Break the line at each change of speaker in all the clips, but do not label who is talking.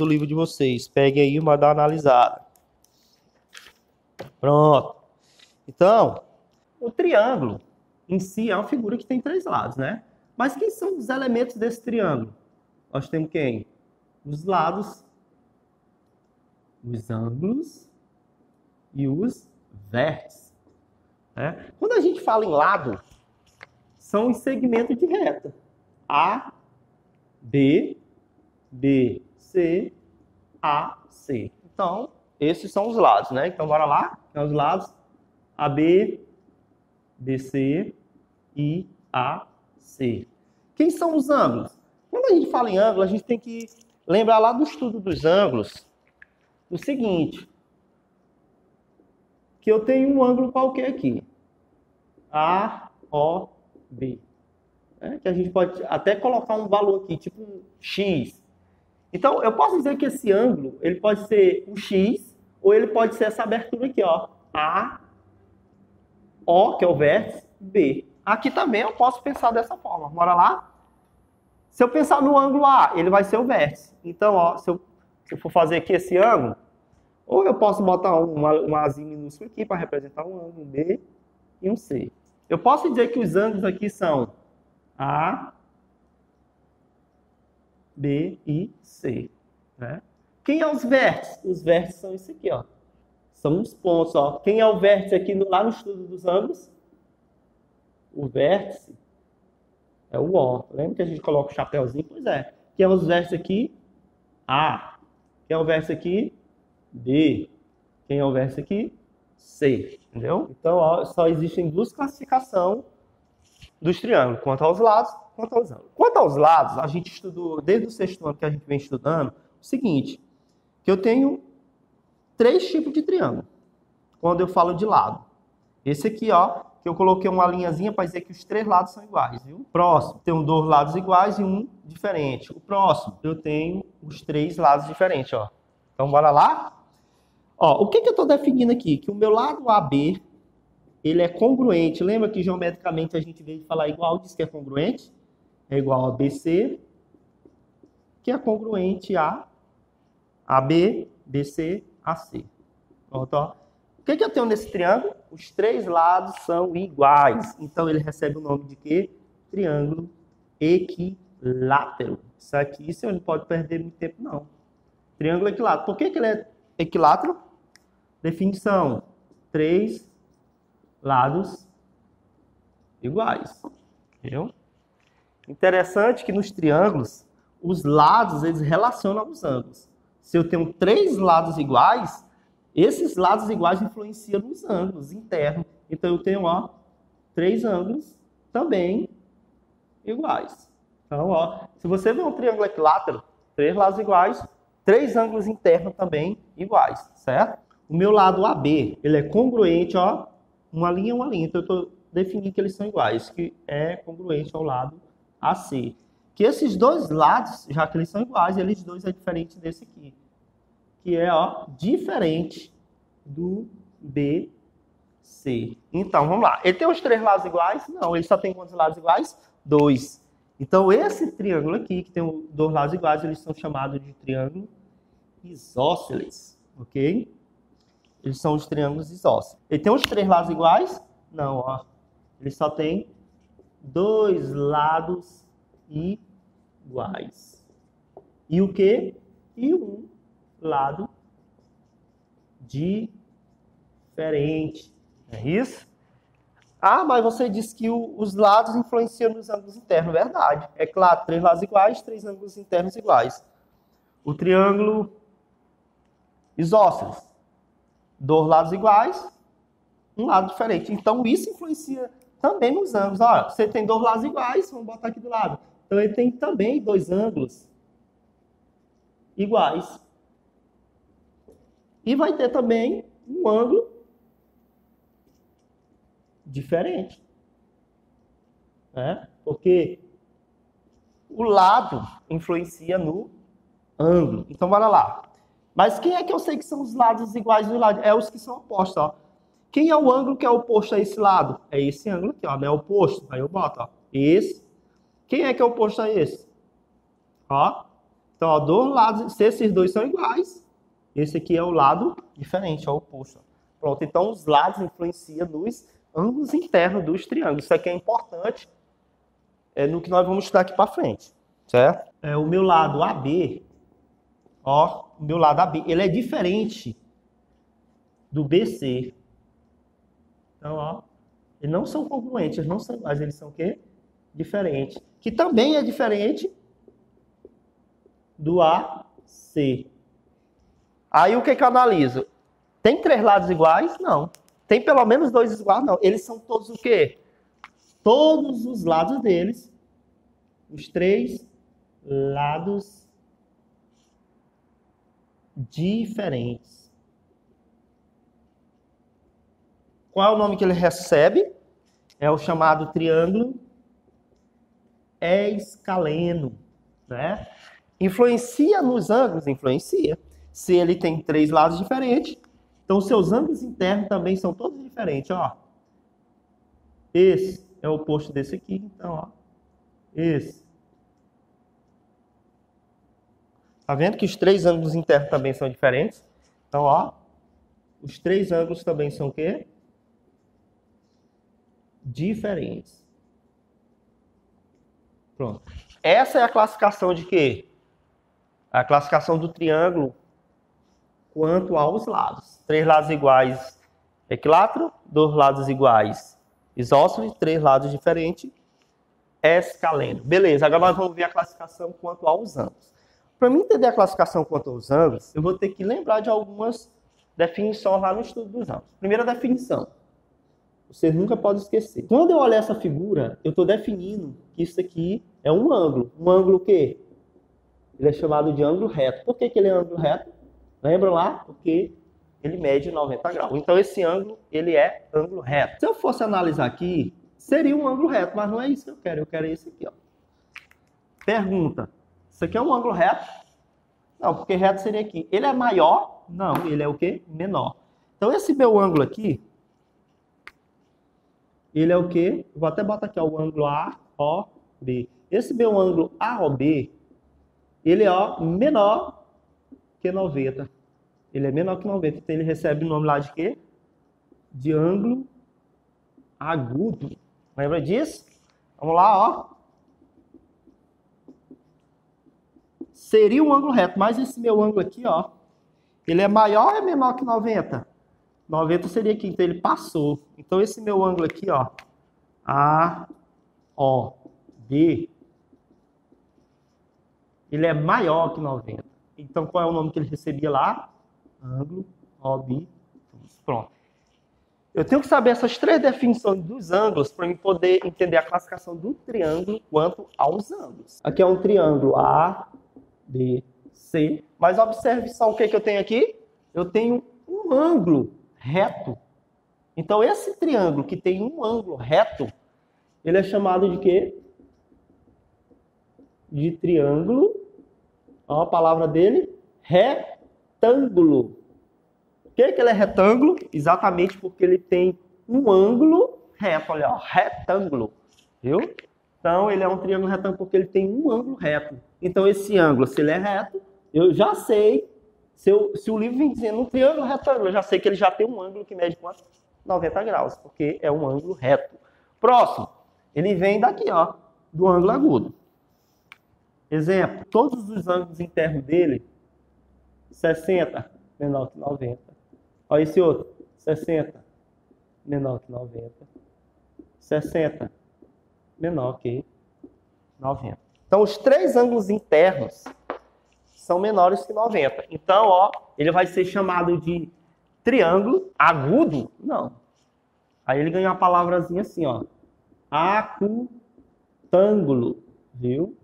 do livro de vocês. Peguem aí e vão dar uma analisada. Pronto. Então, o triângulo em si é uma figura que tem 3 lados, né? Mas quem são os elementos desse triângulo? Nós temos quem? Os lados, os ângulos e os vértices. Né? Quando a gente fala em lado, são os segmentos de reta. A, B, B, C, A, C. Então, esses são os lados, né? Então, bora lá. São os lados AB, BC e AC. Quem são os ângulos? Quando a gente fala em ângulo, a gente tem que lembrar lá do estudo dos ângulos o seguinte, que eu tenho um ângulo qualquer aqui, AOB, né? Que a gente pode até colocar um valor aqui, tipo X. Então, eu posso dizer que esse ângulo, ele pode ser o X, ou ele pode ser essa abertura aqui, ó, A, O, que é o vértice, B. Aqui também eu posso pensar dessa forma. Bora lá? Se eu pensar no ângulo A, ele vai ser o vértice. Então, ó, se eu for fazer aqui esse ângulo, ou eu posso botar um Azinho minúsculo aqui para representar um ângulo B e um C. Eu posso dizer que os ângulos aqui são A, B e C. Né? Quem é os vértices? Os vértices são esse aqui, ó. São os pontos, ó. Quem é o vértice aqui lá no estudo dos ângulos? O vértice é o O. Lembra que a gente coloca o chapéuzinho? Pois é. Quem é os vértices aqui? A. Quem é o vértice aqui? B. Quem é o vértice aqui? C. Entendeu? Então, ó, só existem 2 classificações dos triângulos, quanto aos lados, quanto aos ângulos. Quanto aos lados, a gente estudou, desde o 6º ano que a gente vem estudando, o seguinte, que eu tenho 3 tipos de triângulo, quando eu falo de lado. Esse aqui, ó, que eu coloquei uma linhazinha para dizer que os 3 lados são iguais, viu? Próximo, tenho 2 lados iguais e um diferente. O próximo, eu tenho os 3 lados diferentes, ó. Então, bora lá? Ó, o que eu estou definindo aqui? Que o meu lado AB, ele é congruente. Lembra que geometricamente a gente veio falar igual, diz que é congruente? É igual a BC, que é congruente a AB, BC, AC. Pronto, ó. O que eu tenho nesse triângulo? Os 3 lados são iguais. Então, ele recebe o nome de quê? Triângulo equilátero. Isso aqui você não pode perder muito tempo, não. Triângulo equilátero. Por que ele é equilátero? Definição. 3 lados iguais. Entendeu? Interessante que nos triângulos, os lados, eles relacionam os ângulos. Se eu tenho 3 lados iguais, esses lados iguais influenciam nos ângulos internos. Então, eu tenho, ó, 3 ângulos também iguais. Então, ó, se você vê um triângulo equilátero, 3 lados iguais, 3 ângulos internos também iguais, certo? O meu lado AB, ele é congruente, ó, uma linha. Então, eu estou definindo que eles são iguais, que é congruente ao lado AC. Que esses 2 lados, já que eles são iguais, eles 2 é diferente desse aqui. Que é, ó, diferente do BC. Então, vamos lá. Ele tem os 3 lados iguais? Não, ele só tem quantos lados iguais? 2. Então, esse triângulo aqui, que tem 2 lados iguais, eles são chamados de triângulo isósceles, ok? Eles são os triângulos isósceles. Ele tem os 3 lados iguais? Não, ó. Ele só tem 2 lados iguais. E o quê? E um lado diferente. É isso? Ah, mas você disse que os lados influenciam nos ângulos internos. Verdade. É claro, 3 lados iguais, 3 ângulos internos iguais. O triângulo isósceles. 2 lados iguais, um lado diferente. Então, isso influencia também nos ângulos. Olha, você tem 2 lados iguais, vamos botar aqui do lado. Então, ele tem também 2 ângulos iguais. E vai ter também um ângulo diferente. Né? Porque o lado influencia no ângulo. Então, bora lá. Mas quem é que eu sei que são os lados iguais do lado? É os que são opostos, ó. Quem é o ângulo que é oposto a esse lado? É esse ângulo aqui, ó, não é oposto. Aí eu boto, ó, esse. Quem é que é oposto a esse? Ó. Então, ó, dois lados, se esses dois são iguais, esse aqui é o lado diferente, é o oposto. Pronto, então os lados influenciam nos ângulos internos dos triângulos. Isso aqui é importante no que nós vamos estudar aqui para frente, certo? O meu lado AB, ó, o meu lado AB, ele é diferente do BC. Então, ó, eles não são congruentes, eles não são iguais, eles são o quê? Diferentes. Que também é diferente do AC. Aí o que que eu analiso? Tem três lados iguais? Não. Tem pelo menos dois iguais? Não. Eles são todos o quê? Todos os lados deles, os três lados diferentes. Qual é o nome que ele recebe? É o chamado triângulo escaleno, né? Influencia nos ângulos? Influencia. Se ele tem três lados diferentes, então seus ângulos internos também são todos diferentes, ó. Esse é o oposto desse aqui, então, ó. Esse. Tá vendo que os três ângulos internos também são diferentes? Então, ó, os três ângulos também são o quê? Diferentes. Pronto. Essa é a classificação de quê? A classificação do triângulo quanto aos lados. Três lados iguais, equilátero. Dois lados iguais, isósceles. Três lados diferentes, escaleno. Beleza, agora nós vamos ver a classificação quanto aos ângulos. Para mim entender a classificação quanto aos ângulos, eu vou ter que lembrar de algumas definições lá no estudo dos ângulos. Primeira definição. Vocês nunca podem esquecer. Quando eu olhar essa figura, eu estou definindo que isso aqui é um ângulo. Um ângulo o quê? Ele é chamado de ângulo reto. Por que ele é ângulo reto? Lembram lá? Porque ele mede 90 graus. Então esse ângulo, ele é ângulo reto. Se eu fosse analisar aqui, seria um ângulo reto, mas não é isso que eu quero. Eu quero esse aqui, ó. Pergunta. Isso aqui é um ângulo reto? Não, porque reto seria aqui. Ele é maior? Não, ele é o quê? Menor. Então esse meu ângulo aqui, ele é o quê? Vou até botar aqui, ó, o ângulo AOB. Esse meu ângulo AOB, ele é, ó, menor que 90. Ele é menor que 90. Então ele recebe o nome lá de quê? De ângulo agudo. Lembra disso? Vamos lá, ó. Seria um ângulo reto, mas esse meu ângulo aqui, ó, ele é maior ou é menor que 90? 90 seria aqui, então ele passou. Então esse meu ângulo aqui, ó, AOB, ele é maior que 90. Então qual é o nome que ele recebia lá? Ângulo OB. Pronto. Eu tenho que saber essas três definições dos ângulos para eu poder entender a classificação do triângulo quanto aos ângulos. Aqui é um triângulo ABC. Mas observe só o que eu tenho aqui. Eu tenho um ângulo reto. Então esse triângulo que tem um ângulo reto, ele é chamado de quê? De triângulo. Olha a palavra dele, retângulo. Por que ele é retângulo? Exatamente porque ele tem um ângulo reto. Olha, ó, retângulo. Viu? Então ele é um triângulo retângulo porque ele tem um ângulo reto. Então esse ângulo, se ele é reto, eu já sei. Se o livro vem dizendo um triângulo retângulo, eu já sei que ele já tem um ângulo que mede quanto? 90 graus, porque é um ângulo reto. Próximo, ele vem daqui, ó, do ângulo agudo. Exemplo, todos os ângulos internos dele, 60 menor que 90. Olha esse outro, 60 menor que 90. 60 menor que 90. Então, os três ângulos internos são menores que 90. Então, ó, ele vai ser chamado de triângulo agudo? Não. Aí ele ganha uma palavrazinha assim, ó. Acutângulo, viu?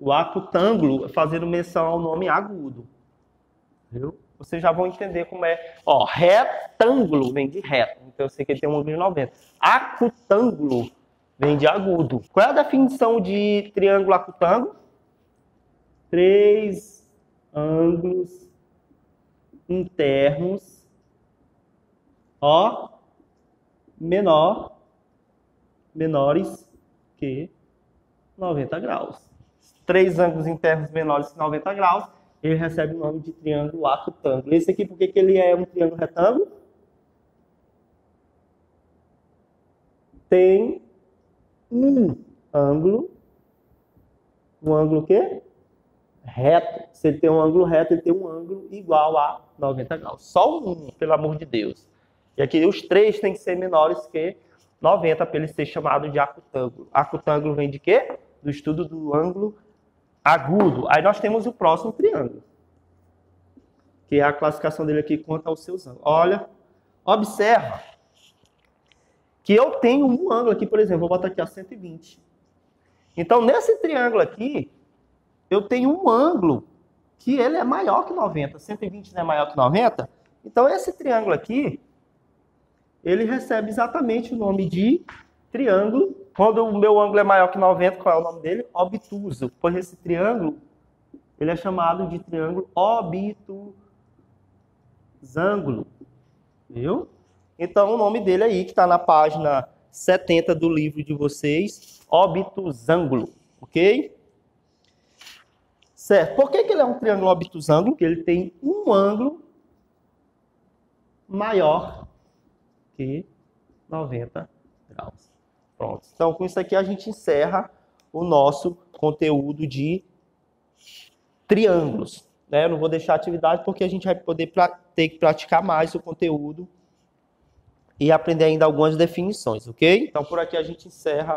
O acutângulo fazendo menção ao nome agudo, viu? Vocês já vão entender como é. Ó, retângulo vem de reto. Então eu sei que ele tem um ângulo de 90. Acutângulo vem de agudo. Qual é a definição de triângulo acutângulo? Três ângulos internos, ó, menores que 90 graus. três ângulos internos menores que 90 graus, ele recebe o nome de triângulo acutângulo. Esse aqui, por que ele é um triângulo retângulo? Tem um ângulo o quê? Reto. Se ele tem um ângulo reto, ele tem um ângulo igual a 90 graus. Só um, pelo amor de Deus. E aqui os três têm que ser menores que 90 para ele ser chamado de acutângulo. Acutângulo vem de quê? Do estudo do ângulo agudo. Aí nós temos o próximo triângulo, que é a classificação dele aqui quanto aos seus ângulos. Olha, observa que eu tenho um ângulo aqui, por exemplo, vou botar aqui a 120. Então, nesse triângulo aqui, eu tenho um ângulo que ele é maior que 90. 120 não é maior que 90? Então, esse triângulo aqui, ele recebe exatamente o nome de triângulo. Quando o meu ângulo é maior que 90, qual é o nome dele? Obtuso. Pois esse triângulo, ele é chamado de triângulo obtusângulo. Viu? Então, o nome dele aí, que está na página 70 do livro de vocês, obtusângulo, ok? Certo. Por que ele é um triângulo obtusângulo? Porque ele tem um ângulo maior que 90 graus. Pronto. Então, com isso aqui, a gente encerra o nosso conteúdo de triângulos. Né? Eu não vou deixar a atividade porque a gente vai poder ter que praticar mais o conteúdo e aprender ainda algumas definições, ok? Então, por aqui a gente encerra